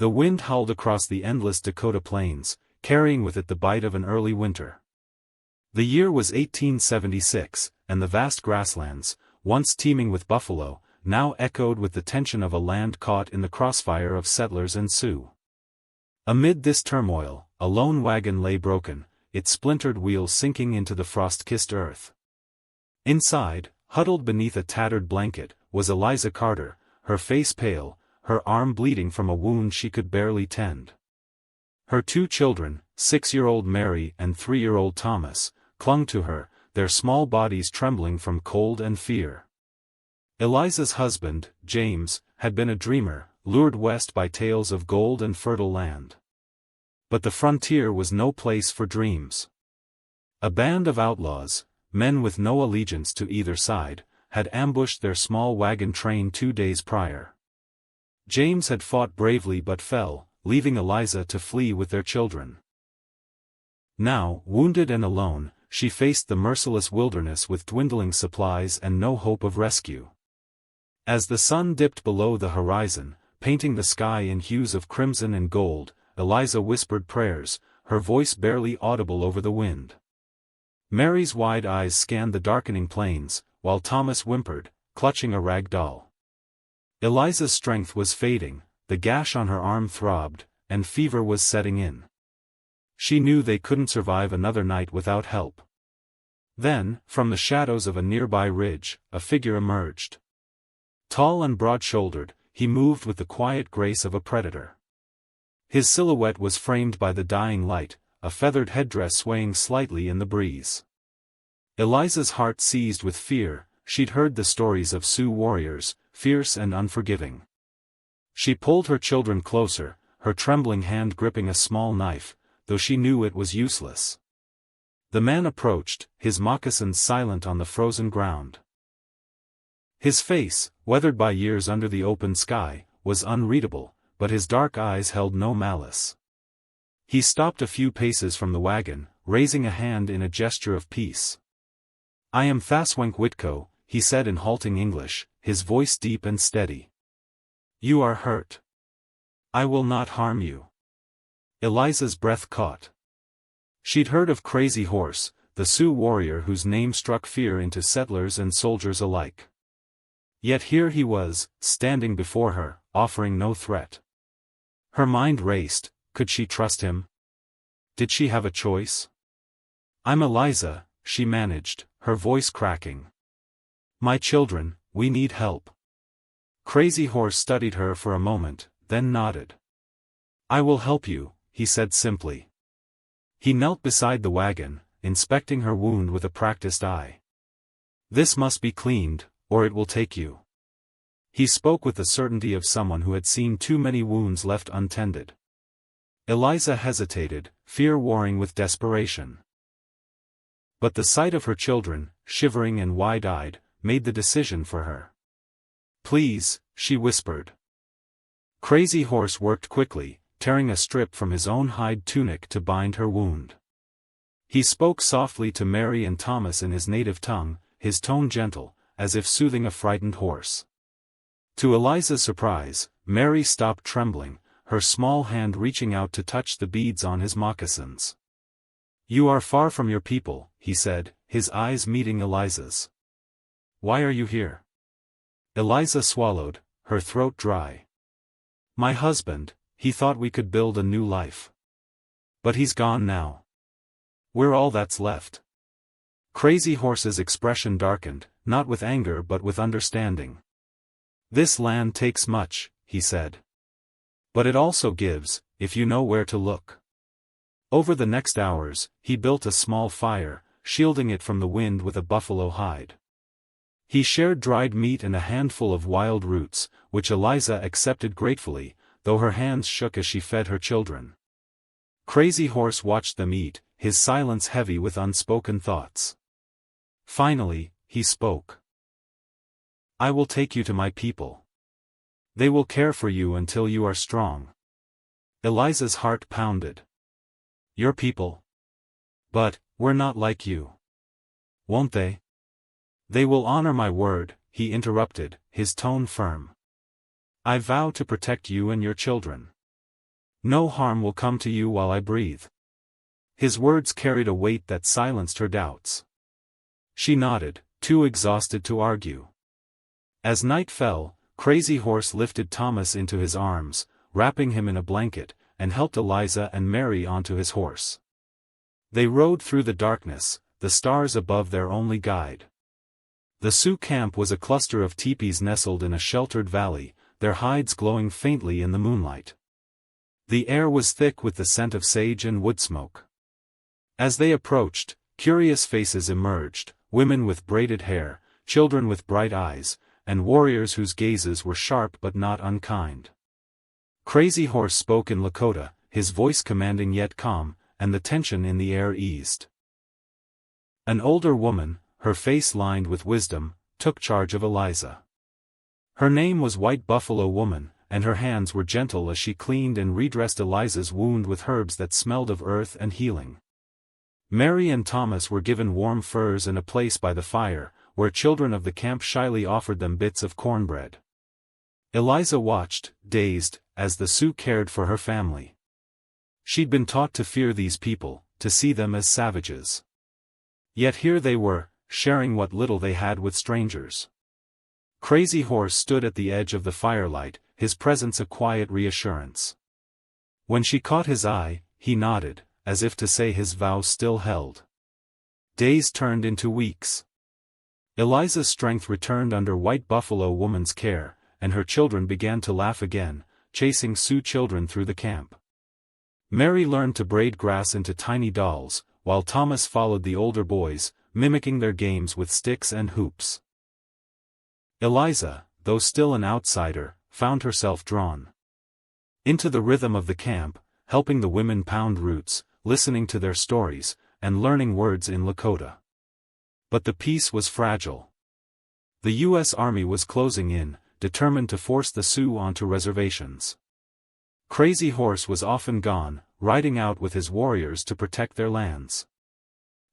The wind howled across the endless Dakota plains, carrying with it the bite of an early winter. The year was 1876, and the vast grasslands, once teeming with buffalo, now echoed with the tension of a land caught in the crossfire of settlers and Sioux. Amid this turmoil, a lone wagon lay broken, its splintered wheels sinking into the frost-kissed earth. Inside, huddled beneath a tattered blanket, was Eliza Carter, her face pale, her arm bleeding from a wound she could barely tend. Her 2 children, 6-year-old Mary and 3-year-old Thomas, clung to her, their small bodies trembling from cold and fear. Eliza's husband, James, had been a dreamer, lured west by tales of gold and fertile land. But the frontier was no place for dreams. A band of outlaws, men with no allegiance to either side, had ambushed their small wagon train 2 days prior. James had fought bravely but fell, leaving Eliza to flee with their children. Now, wounded and alone, she faced the merciless wilderness with dwindling supplies and no hope of rescue. As the sun dipped below the horizon, painting the sky in hues of crimson and gold, Eliza whispered prayers, her voice barely audible over the wind. Mary's wide eyes scanned the darkening plains, while Thomas whimpered, clutching a rag doll. Eliza's strength was fading, the gash on her arm throbbed, and fever was setting in. She knew they couldn't survive another night without help. Then, from the shadows of a nearby ridge, a figure emerged. Tall and broad-shouldered, he moved with the quiet grace of a predator. His silhouette was framed by the dying light, a feathered headdress swaying slightly in the breeze. Eliza's heart seized with fear. She'd heard the stories of Sioux warriors, fierce and unforgiving. She pulled her children closer, her trembling hand gripping a small knife, though she knew it was useless. The man approached, his moccasins silent on the frozen ground. His face, weathered by years under the open sky, was unreadable, but his dark eyes held no malice. He stopped a few paces from the wagon, raising a hand in a gesture of peace. "I am Thaswenk Whitco," he said in halting English, his voice deep and steady. "You are hurt. I will not harm you." Eliza's breath caught. She'd heard of Crazy Horse, the Sioux warrior whose name struck fear into settlers and soldiers alike. Yet here he was, standing before her, offering no threat. Her mind raced. Could she trust him? Did she have a choice? "I'm Eliza," she managed, her voice cracking. "My children, we need help." Crazy Horse studied her for a moment, then nodded. "I will help you," he said simply. He knelt beside the wagon, inspecting her wound with a practiced eye. "This must be cleaned, or it will take you." He spoke with the certainty of someone who had seen too many wounds left untended. Eliza hesitated, fear warring with desperation. But the sight of her children, shivering and wide-eyed, made the decision for her. "Please," she whispered. Crazy Horse worked quickly, tearing a strip from his own hide tunic to bind her wound. He spoke softly to Mary and Thomas in his native tongue, his tone gentle, as if soothing a frightened horse. To Eliza's surprise, Mary stopped trembling, her small hand reaching out to touch the beads on his moccasins. "You are far from your people," he said, his eyes meeting Eliza's. "Why are you here?" Eliza swallowed, her throat dry. "My husband, he thought we could build a new life. But he's gone now. We're all that's left." Crazy Horse's expression darkened, not with anger but with understanding. "This land takes much," he said. "But it also gives, if you know where to look." Over the next hours, he built a small fire, shielding it from the wind with a buffalo hide. He shared dried meat and a handful of wild roots, which Eliza accepted gratefully, though her hands shook as she fed her children. Crazy Horse watched them eat, his silence heavy with unspoken thoughts. Finally, he spoke. "I will take you to my people. They will care for you until you are strong." Eliza's heart pounded. "Your people? But, we're not like you. Won't they?" "They will honor my word," he interrupted, his tone firm. "I vow to protect you and your children." No harm will come to you while I breathe. His words carried a weight that silenced her doubts. She nodded, too exhausted to argue. As night fell, Crazy Horse lifted Thomas into his arms, wrapping him in a blanket, and helped Eliza and Mary onto his horse. They rode through the darkness, the stars above their only guide. The Sioux camp was a cluster of teepees nestled in a sheltered valley, their hides glowing faintly in the moonlight. The air was thick with the scent of sage and wood smoke. As they approached, curious faces emerged, women with braided hair, children with bright eyes, and warriors whose gazes were sharp but not unkind. Crazy Horse spoke in Lakota, his voice commanding yet calm, and the tension in the air eased. An older woman, her face lined with wisdom, took charge of Eliza. Her name was White Buffalo Woman, and her hands were gentle as she cleaned and redressed Eliza's wound with herbs that smelled of earth and healing. Mary and Thomas were given warm furs and a place by the fire, where children of the camp shyly offered them bits of cornbread. Eliza watched, dazed, as the Sioux cared for her family. She'd been taught to fear these people, to see them as savages. Yet here they were, sharing what little they had with strangers. Crazy Horse stood at the edge of the firelight, his presence a quiet reassurance. When she caught his eye, he nodded, as if to say his vow still held. Days turned into weeks. Eliza's strength returned under White Buffalo Woman's care, and her children began to laugh again, chasing Sioux children through the camp. Mary learned to braid grass into tiny dolls, while Thomas followed the older boys, mimicking their games with sticks and hoops. Eliza, though still an outsider, found herself drawn into the rhythm of the camp, helping the women pound roots, listening to their stories, and learning words in Lakota. But the peace was fragile. The U.S. Army was closing in, determined to force the Sioux onto reservations. Crazy Horse was often gone, riding out with his warriors to protect their lands.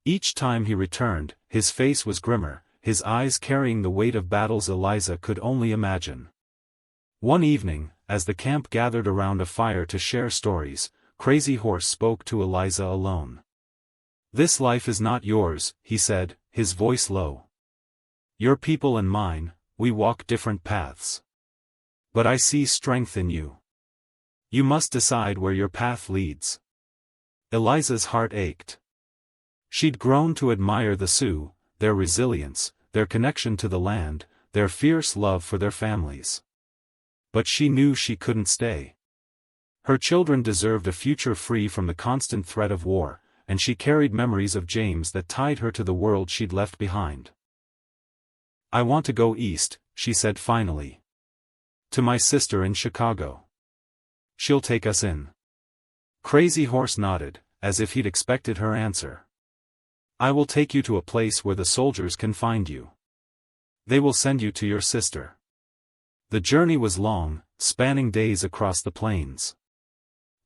Each time he returned, his face was grimmer, his eyes carrying the weight of battles Eliza could only imagine. One evening, as the camp gathered around a fire to share stories, Crazy Horse spoke to Eliza alone. "This life is not yours," he said, his voice low. "Your people and mine, we walk different paths. But I see strength in you. You must decide where your path leads." Eliza's heart ached. She'd grown to admire the Sioux, their resilience, their connection to the land, their fierce love for their families. But she knew she couldn't stay. Her children deserved a future free from the constant threat of war, and she carried memories of James that tied her to the world she'd left behind. "I want to go east," she said finally. "To my sister in Chicago. She'll take us in." Crazy Horse nodded, as if he'd expected her answer. "I will take you to a place where the soldiers can find you. They will send you to your sister." The journey was long, spanning days across the plains.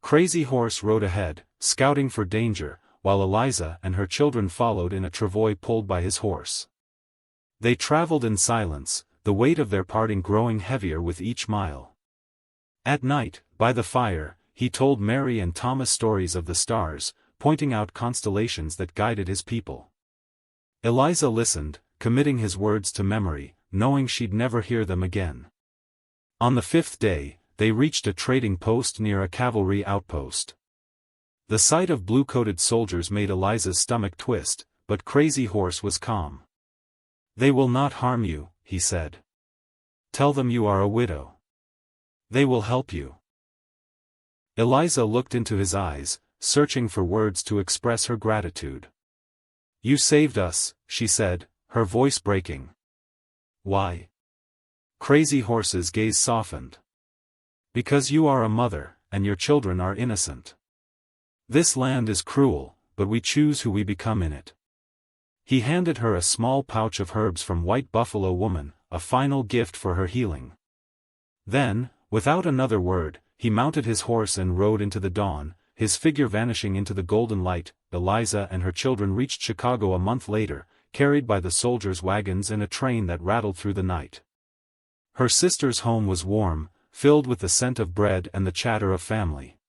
Crazy Horse rode ahead, scouting for danger, while Eliza and her children followed in a travois pulled by his horse. They traveled in silence, the weight of their parting growing heavier with each mile. At night, by the fire, he told Mary and Thomas stories of the stars, pointing out constellations that guided his people. Eliza listened, committing his words to memory, knowing she'd never hear them again. On the fifth day, they reached a trading post near a cavalry outpost. The sight of blue-coated soldiers made Eliza's stomach twist, but Crazy Horse was calm. "They will not harm you," he said. "Tell them you are a widow. They will help you." Eliza looked into his eyes, searching for words to express her gratitude. "You saved us," she said, her voice breaking. "Why?" Crazy Horse's gaze softened. "Because you are a mother, and your children are innocent. This land is cruel, but we choose who we become in it." He handed her a small pouch of herbs from White Buffalo Woman, a final gift for her healing. Then, without another word, he mounted his horse and rode into the dawn, his figure vanishing into the golden light. Eliza and her children reached Chicago a month later, carried by the soldiers' wagons and a train that rattled through the night. Her sister's home was warm, filled with the scent of bread and the chatter of family.